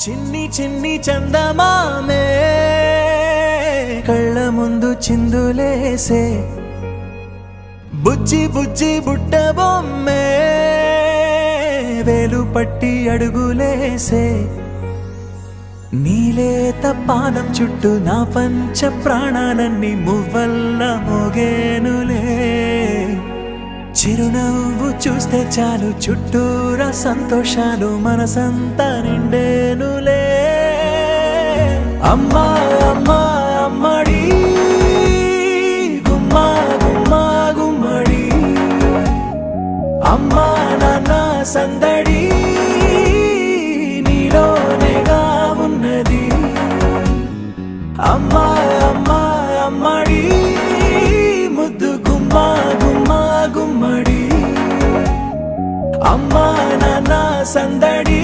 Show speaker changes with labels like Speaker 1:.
Speaker 1: చిన్ని చిన్ని చందమామే కళ్ళ ముందు చిందులేసే బుజ్జి బుజ్జి బుట్ట బొమ్మే వేలు పట్టి అడుగులేసే నీలేత పానం చుట్టూ నా పంచ ప్రాణాలన్నీ మువ్వల్ల మోగేనులే చిరునవ్వు చూస్తే చాలు చుట్టూరా సంతోషాలు మనసంతా నిండేనులే అమ్మా అమ్మా అమ్మడి గుమ్మా గుమ్మా గుమ్మడి అమ్మా నాన్న సందడి నీలోనేగా ఉన్నది అమ్మా అమ్మా అమ్మడి ముద్దు గుమ్మా గుమ్మా గుమ్మడి అమ్మా నాన్న సందడి